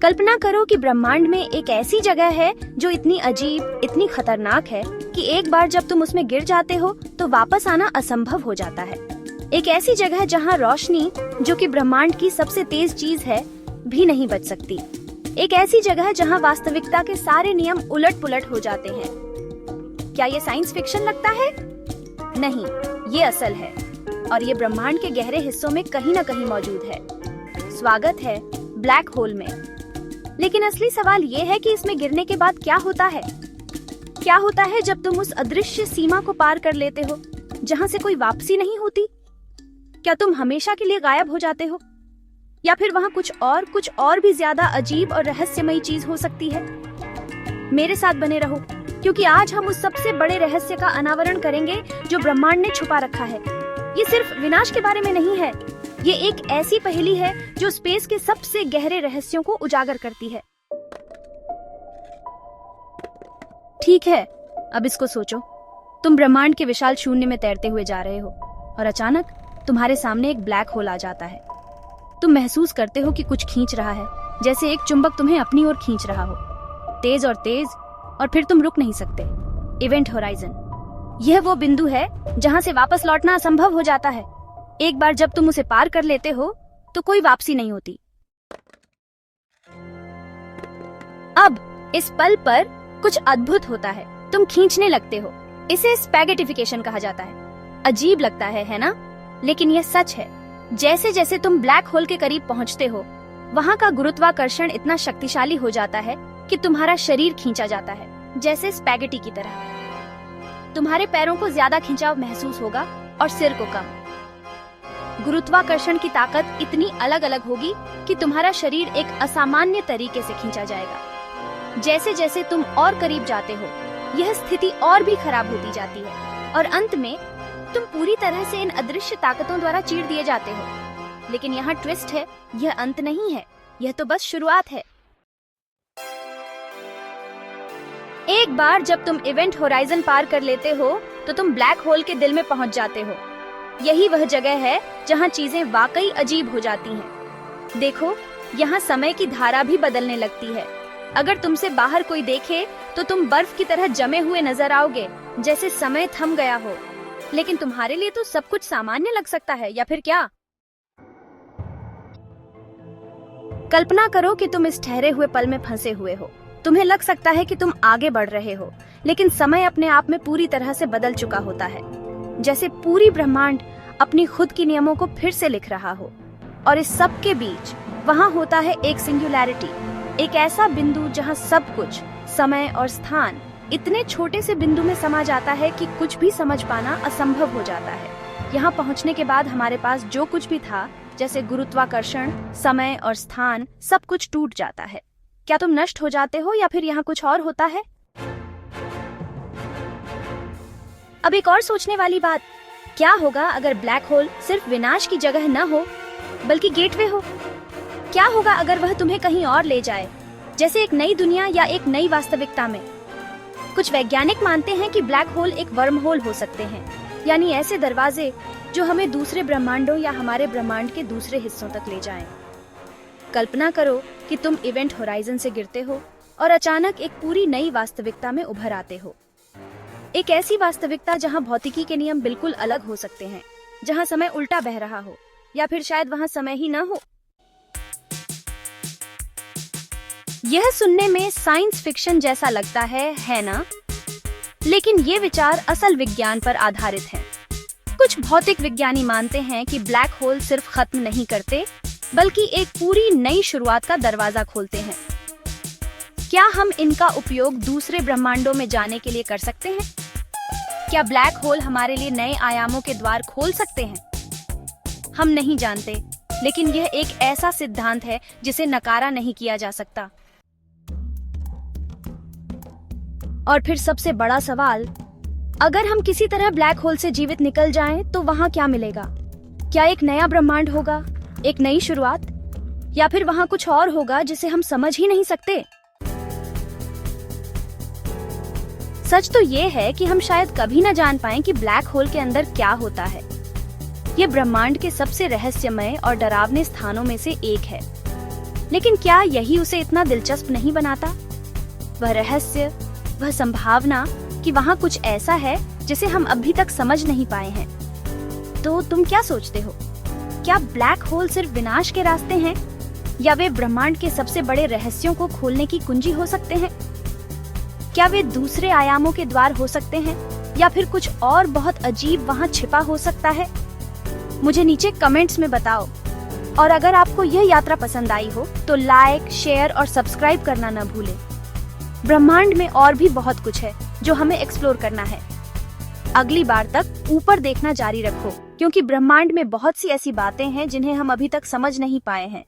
कल्पना करो कि ब्रह्मांड में एक ऐसी जगह है जो इतनी अजीब, इतनी खतरनाक है कि एक बार जब तुम उसमें गिर जाते हो तो वापस आना असंभव हो जाता है। एक ऐसी जगह जहां रोशनी, जो कि ब्रह्मांड की सबसे तेज चीज है, भी नहीं बच सकती। एक ऐसी जगह जहां वास्तविकता के सारे नियम उलट-पुलट हो जाते हैं। क्या ये साइंस फिक्शन लगता है? नहीं, ये असल है और ये ब्रह्मांड के गहरे हिस्सों में कहीं न कहीं मौजूद है। स्वागत है ब्लैक होल में। लेकिन असली सवाल ये है कि इसमें गिरने के बाद क्या होता है? क्या होता है जब तुम उस अदृश्य सीमा को पार कर लेते हो, जहां से कोई वापसी नहीं होती? क्या तुम हमेशा के लिए गायब हो जाते हो? या फिर वहां कुछ और भी ज्यादा अजीब और रहस्यमयी चीज हो सकती है? मेरे साथ बने रहो, क्योंकि आज हम उस सबसे बड़े रहस्य का अनावरण करेंगे जो ब्रह्मांड ने छुपा रखा है। ये सिर्फ विनाश के बारे में नहीं है, ये एक ऐसी पहेली है जो स्पेस के सबसे गहरे रहस्यों को उजागर करती है। ठीक है, अब इसको सोचो। तुम ब्रह्मांड के विशाल शून्य में तैरते हुए जा रहे हो और अचानक तुम्हारे सामने एक ब्लैक होल आ जाता है। तुम महसूस करते हो कि कुछ खींच रहा है, जैसे एक चुंबक तुम्हें अपनी ओर खींच रहा हो, तेज, और फिर तुम रुक नहीं सकते। इवेंट होराइजन, यह वो बिंदु है जहां से वापस लौटना असंभव हो जाता है। एक बार जब तुम उसे पार कर लेते हो तो कोई वापसी नहीं होती। अब इस पल पर कुछ अद्भुत होता है, तुम खींचने लगते हो। इसे स्पैगेटिफिकेशन कहा जाता है। अजीब लगता है ना? लेकिन यह सच है। जैसे जैसे तुम ब्लैक होल के करीब पहुंचते हो, वहां का गुरुत्वाकर्षण इतना शक्तिशाली हो जाता है कि तुम्हारा शरीर खींचा जाता है, जैसे स्पैगेटी की तरह। तुम्हारे पैरों को ज्यादा खिंचाव महसूस होगा और सिर को कम। गुरुत्वाकर्षण की ताकत इतनी अलग अलग होगी कि तुम्हारा शरीर एक असामान्य तरीके से खींचा जाएगा। जैसे जैसे तुम और करीब जाते हो, यह स्थिति और भी खराब होती जाती है और अंत में तुम पूरी तरह से इन अदृश्य ताकतों द्वारा चीर दिए जाते हो। लेकिन यहाँ ट्विस्ट है, यह अंत नहीं है, यह तो बस शुरुआत है। एक बार जब तुम इवेंट होराइजन पार कर लेते हो तो तुम ब्लैक होल के दिल में पहुंच जाते हो। यही वह जगह है जहां चीजें वाकई अजीब हो जाती हैं। देखो, यहाँ समय की धारा भी बदलने लगती है। अगर तुमसे बाहर कोई देखे तो तुम बर्फ की तरह जमे हुए नजर आओगे, जैसे समय थम गया हो। लेकिन तुम्हारे लिए तो सब कुछ सामान्य लग सकता है, या फिर क्या? कल्पना करो कि तुम इस ठहरे हुए पल में फंसे हुए हो। तुम्हें लग सकता है कि तुम आगे बढ़ रहे हो, लेकिन समय अपने आप में पूरी तरह से बदल चुका होता है, जैसे पूरी ब्रह्मांड अपनी खुद की नियमों को फिर से लिख रहा हो। और इस सब के बीच वहाँ होता है एक सिंगुलैरिटी, एक ऐसा बिंदु जहाँ सब कुछ, समय और स्थान, इतने छोटे से बिंदु में समा जाता है कि कुछ भी समझ पाना असंभव हो जाता है। यहाँ पहुँचने के बाद हमारे पास जो कुछ भी था, जैसे गुरुत्वाकर्षण, समय और स्थान, सब कुछ टूट जाता है। क्या तुम नष्ट हो जाते हो या फिर यहाँ कुछ और होता है? अब एक और सोचने वाली बात, क्या होगा अगर ब्लैक होल सिर्फ विनाश की जगह न हो, बल्कि गेटवे हो? क्या होगा अगर वह तुम्हें कहीं और ले जाए, जैसे एक नई दुनिया या एक नई वास्तविकता में? कुछ वैज्ञानिक मानते हैं कि ब्लैक होल एक वर्म होल हो सकते हैं, यानी ऐसे दरवाजे जो हमें दूसरे ब्रह्मांडों या हमारे ब्रह्मांड के दूसरे हिस्सों तक ले जाएं। कल्पना करो कि तुम इवेंट होराइजन से गिरते हो और अचानक एक पूरी नई वास्तविकता में उभर आते हो। एक ऐसी वास्तविकता जहां भौतिकी के नियम बिल्कुल अलग हो सकते हैं, जहां समय उल्टा बह रहा हो, या फिर शायद वहां समय ही न हो। यह सुनने में साइंस फिक्शन जैसा लगता है ना? लेकिन ये विचार असल विज्ञान पर आधारित हैं। कुछ भौतिक विज्ञानी मानते हैं कि ब्लैक होल सिर्फ खत्म नहीं करते, बल्कि एक पूरी नई शुरुआत का दरवाजा खोलते हैं। क्या हम इनका उपयोग दूसरे ब्रह्मांडों में जाने के लिए कर सकते हैं? क्या ब्लैक होल हमारे लिए नए आयामों के द्वार खोल सकते हैं? हम नहीं जानते, लेकिन यह एक ऐसा सिद्धांत है जिसे नकारा नहीं किया जा सकता। और फिर सबसे बड़ा सवाल, अगर हम किसी तरह ब्लैक होल से जीवित निकल जाएं, तो वहां क्या मिलेगा? क्या एक नया ब्रह्मांड होगा, एक नई शुरुआत, या फिर वहां कुछ और होगा जिसे हम समझ ही नहीं सकते? सच तो ये है कि हम शायद कभी न जान पाएं कि ब्लैक होल के अंदर क्या होता है। ये ब्रह्मांड के सबसे रहस्यमय और डरावने स्थानों में से एक है। लेकिन क्या यही उसे इतना दिलचस्प नहीं बनाता? वह रहस्य, वह संभावना कि वहाँ कुछ ऐसा है जिसे हम अभी तक समझ नहीं पाए हैं। तो तुम क्या सोचते हो? क्या ब्लैक होल सिर्फ विनाश के रास्ते हैं, या वे ब्रह्मांड के सबसे बड़े रहस्यों को खोलने की कुंजी हो सकते हैं? क्या वे दूसरे आयामों के द्वार हो सकते हैं, या फिर कुछ और बहुत अजीब वहाँ छिपा हो सकता है? मुझे नीचे कमेंट्स में बताओ। और अगर आपको यह यात्रा पसंद आई हो तो लाइक, शेयर और सब्सक्राइब करना न भूलें। ब्रह्मांड में और भी बहुत कुछ है जो हमें एक्सप्लोर करना है। अगली बार तक ऊपर देखना जारी रखो, क्योंकि ब्रह्मांड में बहुत सी ऐसी बातें हैं जिन्हें हम अभी तक समझ नहीं पाए हैं।